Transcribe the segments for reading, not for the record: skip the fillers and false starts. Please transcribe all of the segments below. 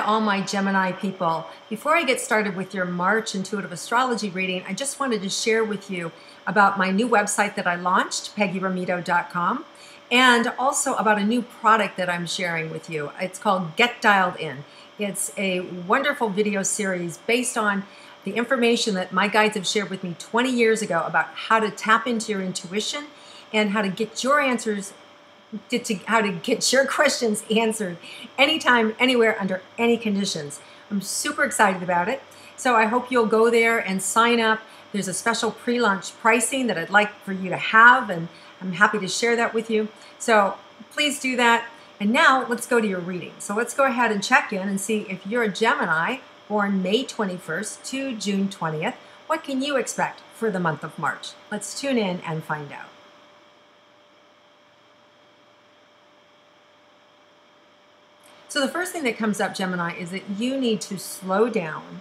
all my Gemini people. Before I get started with your March intuitive astrology reading, I just wanted to share with you about my new website that I launched, PeggyRometo.com, and also about a new product that I'm sharing with you. It's called Get Dialed In. It's a wonderful video series based on the information that my guides have shared with me 20 years ago about how to tap into your intuition and how to get your answers how to get your questions answered anytime, anywhere, under any conditions. I'm super excited about it. So I hope you'll go there and sign up. There's a special pre-launch pricing that I'd like for you to have, and I'm happy to share that with you. So please do that. And now let's go to your reading. So let's go ahead and check in and see if you're a Gemini born May 21st to June 20th. What can you expect for the month of March? Let's tune in and find out. So the first thing that comes up, Gemini, is that you need to slow down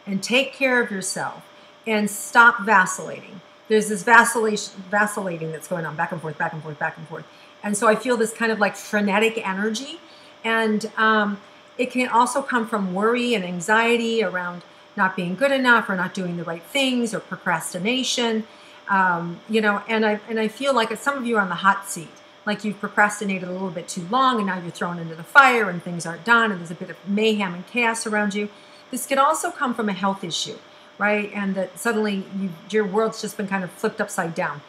and take care of yourself and stop vacillating. There's this vacillating that's going on back and forth, back and forth, back and forth. And so I feel this kind of like frenetic energy. And it can also come from worry and anxiety around not being good enough or not doing the right things or procrastination. And I feel like some of you are on the hot seat. Like you've procrastinated a little bit too long and now you're thrown into the fire and things aren't done and there's a bit of mayhem and chaos around you. This could also come from a health issue, right? And that suddenly your world's just been kind of flipped upside down.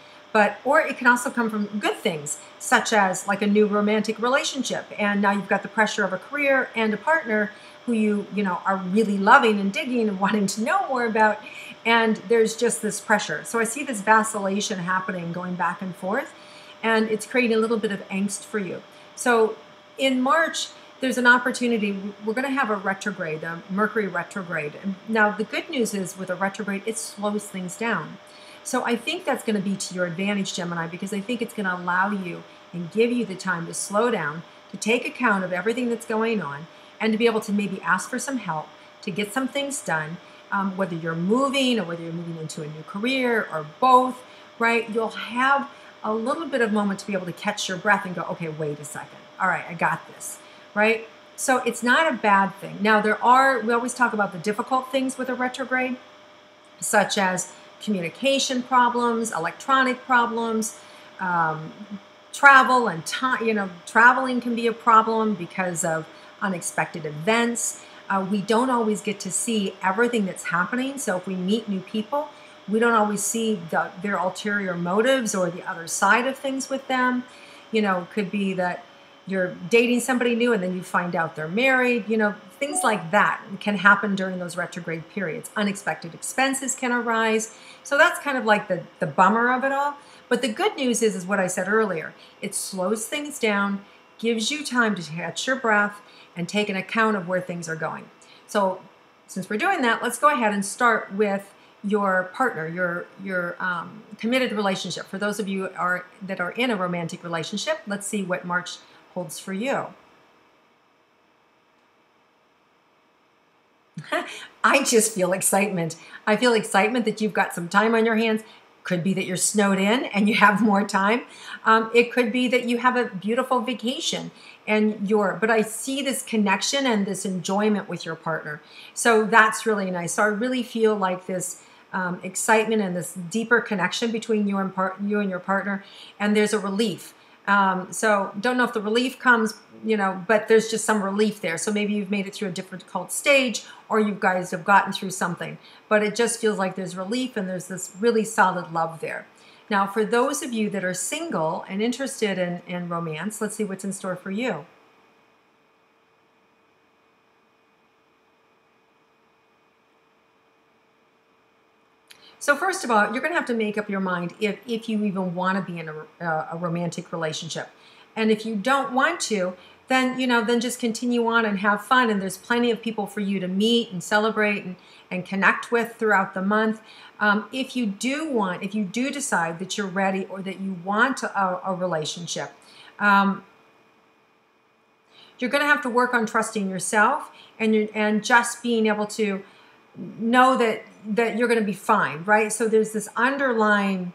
Or it can also come from good things, such as like a new romantic relationship. And now you've got the pressure of a career and a partner who you are really loving and digging and wanting to know more about. And there's just this pressure. So I see this vacillation happening, going back and forth. And it's creating a little bit of angst for you. So in March, there's an opportunity. We're going to have a retrograde, a Mercury retrograde. Now, the good news is with a retrograde, it slows things down. So I think that's going to be to your advantage, Gemini, because I think it's going to allow you and give you the time to slow down, to take account of everything that's going on, and to be able to maybe ask for some help to get some things done, whether you're moving or whether you're moving into a new career or both, right? You'll have a little bit of moment to be able to catch your breath and go, okay, wait a second. All right, I got this, right? So it's not a bad thing. Now we always talk about the difficult things with a retrograde, such as communication problems, electronic problems, travel and time. Traveling can be a problem because of unexpected events. We don't always get to see everything that's happening. So if we meet new people, we don't always see their ulterior motives or the other side of things with them. It could be that you're dating somebody new and then you find out they're married. Things like that can happen during those retrograde periods. Unexpected expenses can arise. So that's kind of like the bummer of it all. But the good news is what I said earlier. It slows things down, gives you time to catch your breath and take an account of where things are going. So since we're doing that, let's go ahead and start with your partner, your committed relationship. For those of you that are in a romantic relationship, let's see what March holds for you. I just feel excitement. I feel excitement that you've got some time on your hands. Could be that you're snowed in and you have more time. It could be that you have a beautiful vacation but I see this connection and this enjoyment with your partner. So that's really nice. So I really feel like this excitement and this deeper connection between you and your partner, and there's a relief. So don't know if the relief comes, but there's just some relief there. So maybe you've made it through a difficult stage or you guys have gotten through something, but it just feels like there's relief and there's this really solid love there. Now, for those of you that are single and interested in romance, let's see what's in store for you. So first of all, you're going to have to make up your mind if you even want to be in a romantic relationship. And if you don't want to, then just continue on and have fun. And there's plenty of people for you to meet and celebrate and connect with throughout the month. If you do decide that you're ready or that you want a relationship, you're going to have to work on trusting yourself and just being able to know that you're going to be fine, right? So there's this underlying,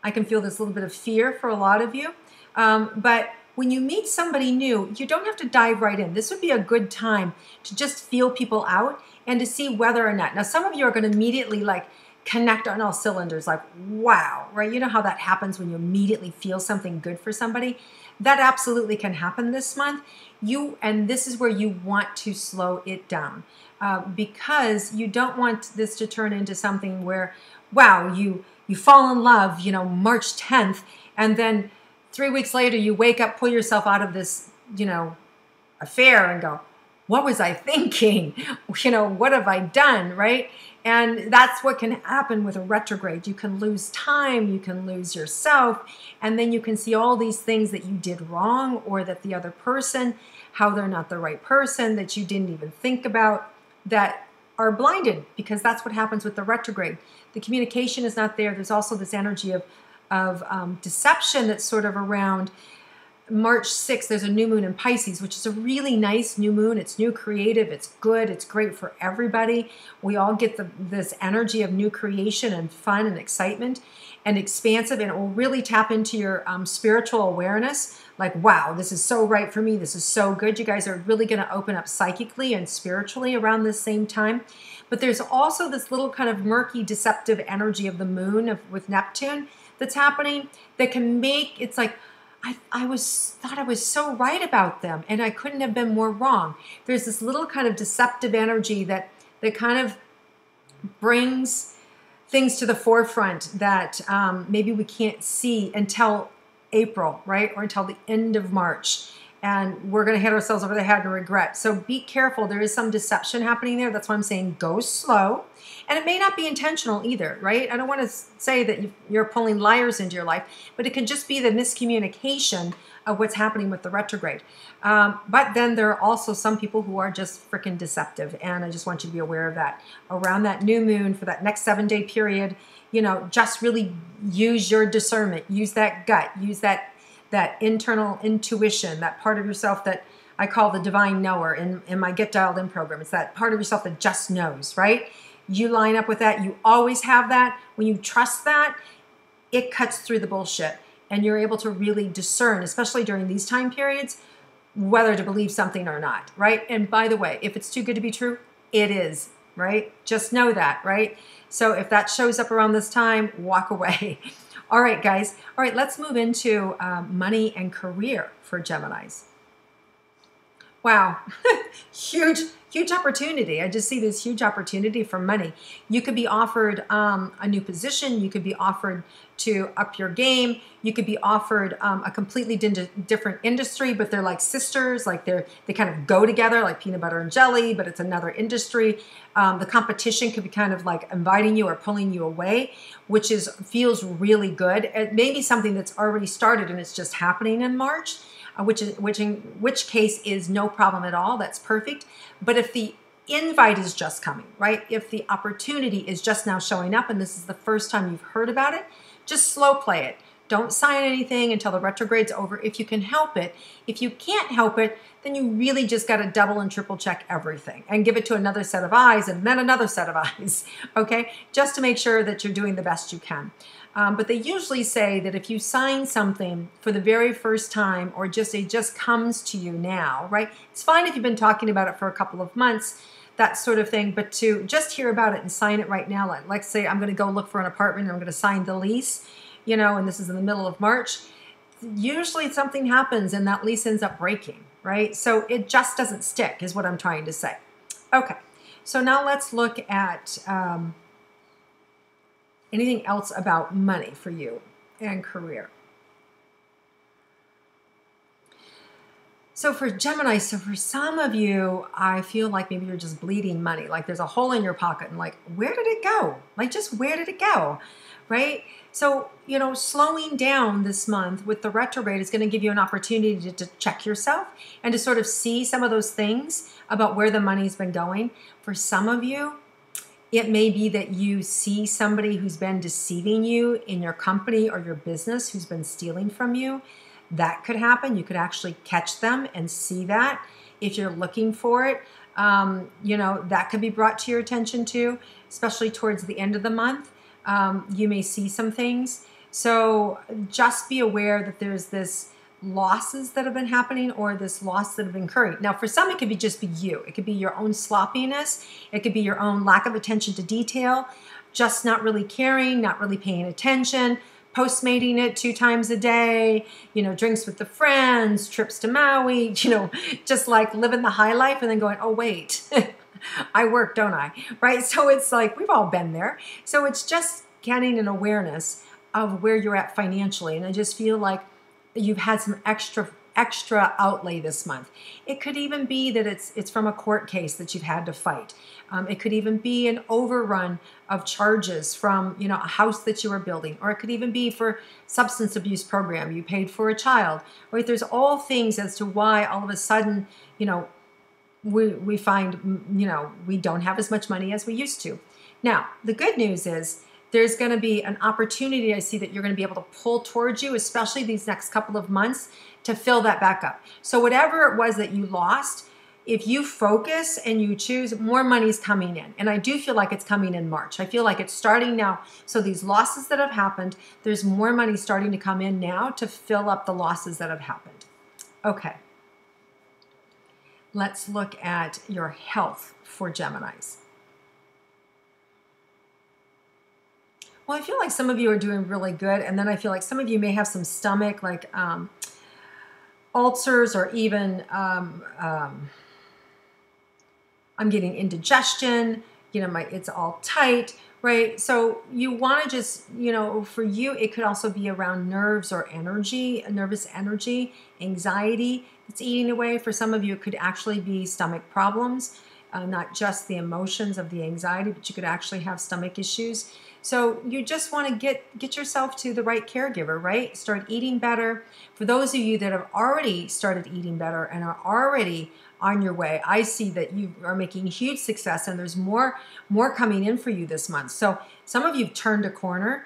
I can feel this little bit of fear for a lot of you, but when you meet somebody new, you don't have to dive right in. This would be a good time to just feel people out and to see whether or not. Now, some of you are going to immediately like connect on all cylinders, like, wow, right? You know how that happens when you immediately feel something good for somebody? That absolutely can happen this month. And this is where you want to slow it down because you don't want this to turn into something where, wow, you fall in love, March 10th, and then 3 weeks later you wake up, pull yourself out of this, affair and go, what was I thinking? What have I done, right? And that's what can happen with a retrograde. You can lose time, you can lose yourself, and then you can see all these things that you did wrong or that the other person, how they're not the right person, that you didn't even think about, that are blinded, because that's what happens with the retrograde. The communication is not there. There's also this energy of deception that's sort of around March 6th. There's a new moon in Pisces, which is a really nice new moon. It's new, creative, it's good, it's great for everybody. We all get this energy of new creation and fun and excitement and expansive, and it will really tap into your spiritual awareness. Like, wow, this is so right for me. This is so good. You guys are really going to open up psychically and spiritually around this same time. But there's also this little kind of murky, deceptive energy of the moon with Neptune that's happening that can make, it's like, I thought I was so right about them, and I couldn't have been more wrong. There's this little kind of deceptive energy that kind of brings things to the forefront that maybe we can't see until April, right? Or until the end of March. And we're going to hit ourselves over the head and regret. So be careful. There is some deception happening there. That's why I'm saying go slow. And it may not be intentional either, right? I don't want to say that you're pulling liars into your life, but it can just be the miscommunication of what's happening with the retrograde. But then there are also some people who are just freaking deceptive. And I just want you to be aware of that. Around that new moon for that next 7-day period, just really use your discernment, use that gut, use that internal intuition, that part of yourself that I call the divine knower in my Get Dialed In program. It's that part of yourself that just knows, right? You line up with that. You always have that. When you trust that, it cuts through the bullshit. And you're able to really discern, especially during these time periods, whether to believe something or not, right? And by the way, if it's too good to be true, it is, right? Just know that, right? So if that shows up around this time, walk away. All right, guys. All right, let's move into money and career for Geminis. Wow, huge opportunity. I just see this huge opportunity for money. You could be offered a new position. You could be offered to up your game. You could be offered a completely different industry, but they're like sisters, like they kind of go together like peanut butter and jelly, but it's another industry. The competition could be kind of like inviting you or pulling you away, which feels really good. It may be something that's already started and it's just happening in March. Which case is no problem at all. That's perfect. But if the invite is just coming, right? If the opportunity is just now showing up and this is the first time you've heard about it, just slow play it. Don't sign anything until the retrograde's over if you can help it. If you can't help it, then you really just got to double and triple check everything and give it to another set of eyes and then another set of eyes, okay? Just to make sure that you're doing the best you can. But they usually say that if you sign something for the very first time or it just comes to you now, right? It's fine if you've been talking about it for a couple of months, that sort of thing, but to just hear about it and sign it right now, like say I'm going to go look for an apartment and I'm going to sign the lease, and this is in the middle of March, usually something happens and that lease ends up breaking, right? So it just doesn't stick is what I'm trying to say. Okay, so now let's look at anything else about money for you and career. So for Gemini, for some of you, I feel like maybe you're just bleeding money. Like there's a hole in your pocket and like, where did it go? Like just where did it go? Right? So, slowing down this month with the retrograde is going to give you an opportunity to check yourself and to sort of see some of those things about where the money's been going. For some of you, it may be that you see somebody who's been deceiving you in your company or your business, who's been stealing from you. That could happen. You could actually catch them and see that if you're looking for it. That could be brought to your attention too, especially towards the end of the month. You may see some things. So just be aware that there's this losses that have been happening or this loss that have been occurring. Now, for some, it could be just be you. It could be your own sloppiness. It could be your own lack of attention to detail, just not really caring, not really paying attention, postmating it 2 times a day, drinks with the friends, trips to Maui, just like living the high life and then going, oh, wait, I work, don't I? Right? So it's like, we've all been there. So it's just getting an awareness of where you're at financially. And I just feel like you've had some extra outlay this month. It could even be that it's from a court case that you've had to fight. It could even be an overrun of charges from a house that you were building, or it could even be for substance abuse program you paid for a child. Right? There's all things as to why all of a sudden we find we don't have as much money as we used to. Now the good news is there's going to be an opportunity I see that you're going to be able to pull towards you, especially these next couple of months, to fill that back up. So whatever it was that you lost, if you focus and you choose, more money's coming in. And I do feel like it's coming in March. I feel like it's starting now. So these losses that have happened, there's more money starting to come in now to fill up the losses that have happened. Okay. Let's look at your health for Geminis. Well, I feel like some of you are doing really good, and then I feel like some of you may have some stomach, like ulcers, or even I'm getting indigestion. It's all tight, right? So you want to just, for you, it could also be around nerves or energy, nervous energy, anxiety. It's eating away. For some of you, it could actually be stomach problems, not just the emotions of the anxiety, but you could actually have stomach issues. So you just want to get yourself to the right caregiver, right? Start eating better. For those of you that have already started eating better and are already on your way, I see that you are making huge success, and there's more coming in for you this month. So some of you have turned a corner.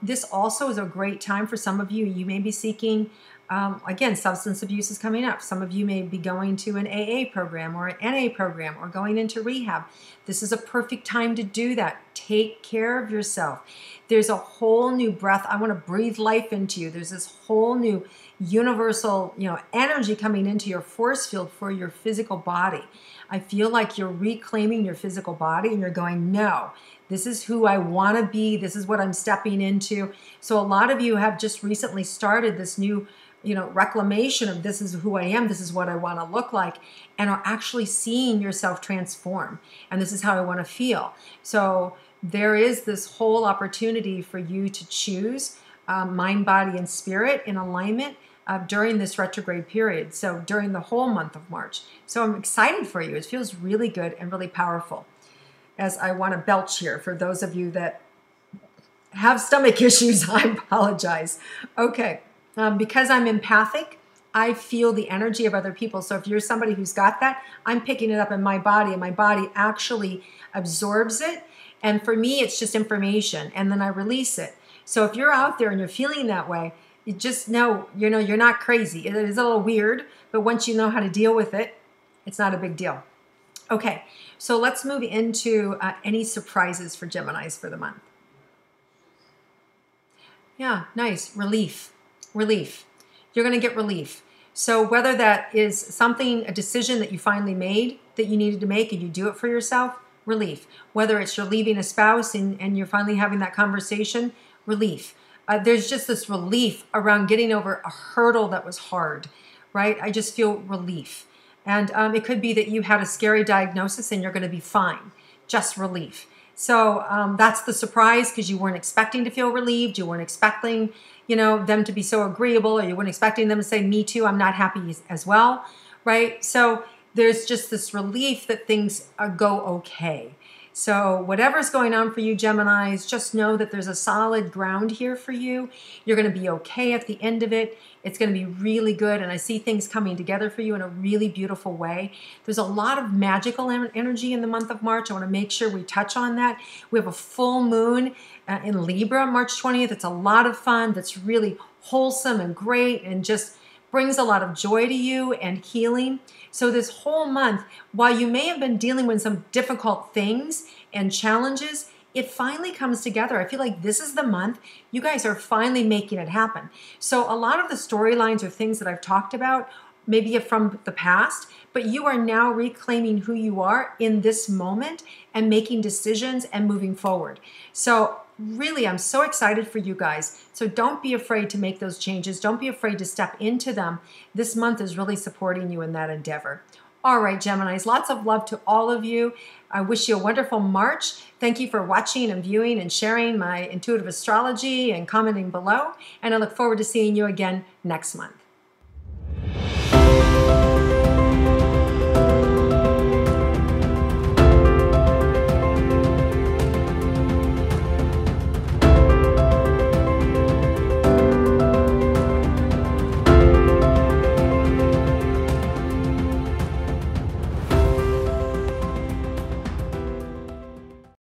This also is a great time for some of you. You may be seeking, again, substance abuse is coming up. Some of you may be going to an AA program or an NA program or going into rehab. This is a perfect time to do that. Take care of yourself. There's a whole new breath. I want to breathe life into you. There's this whole new universal, energy coming into your force field for your physical body. I feel like you're reclaiming your physical body and you're going, no, this is who I want to be. This is what I'm stepping into. So a lot of you have just recently started this new reclamation of this is who I am, this is what I want to look like, and are actually seeing yourself transform. And this is how I want to feel. So there is this whole opportunity for you to choose mind, body, and spirit in alignment during this retrograde period. So during the whole month of March. So I'm excited for you. It feels really good and really powerful. As I want to belch here for those of you that have stomach issues, I apologize. Okay. Because I'm empathic, I feel the energy of other people. So if you're somebody who's got that, I'm picking it up in my body, and my body actually absorbs it. And for me, it's just information, and then I release it. So if you're out there and you're feeling that way, you just know, you're not crazy. It is a little weird, but once you know how to deal with it, it's not a big deal. Okay, so let's move into any surprises for Geminis for the month. Yeah, nice. Relief. You're going to get relief. So whether that is something, a decision that you finally made that you needed to make and you do it for yourself, relief. Whether it's you're leaving a spouse and you're finally having that conversation, relief. There's just this relief around getting over a hurdle that was hard, right? I just feel relief. And it could be that you had a scary diagnosis and you're going to be fine. Just relief. So that's the surprise, because you weren't expecting to feel relieved. You weren't expecting them to be so agreeable, or you weren't expecting them to say, me too, I'm not happy as well, right? So there's just this relief that things go okay. So whatever's going on for you, Geminis, just know that there's a solid ground here for you. You're going to be okay at the end of it. It's going to be really good, and I see things coming together for you in a really beautiful way. There's a lot of magical energy in the month of March. I want to make sure we touch on that. We have a full moon in Libra, March 20th. It's a lot of fun. That's really wholesome and great and just brings a lot of joy to you and healing. So this whole month, while you may have been dealing with some difficult things and challenges, it finally comes together. I feel like this is the month you guys are finally making it happen. So a lot of the storylines or things that I've talked about, maybe from the past, but you are now reclaiming who you are in this moment and making decisions and moving forward. So really, I'm so excited for you guys. So don't be afraid to make those changes. Don't be afraid to step into them. This month is really supporting you in that endeavor. All right, Geminis, lots of love to all of you. I wish you a wonderful March. Thank you for watching and viewing and sharing my intuitive astrology and commenting below. And I look forward to seeing you again next month.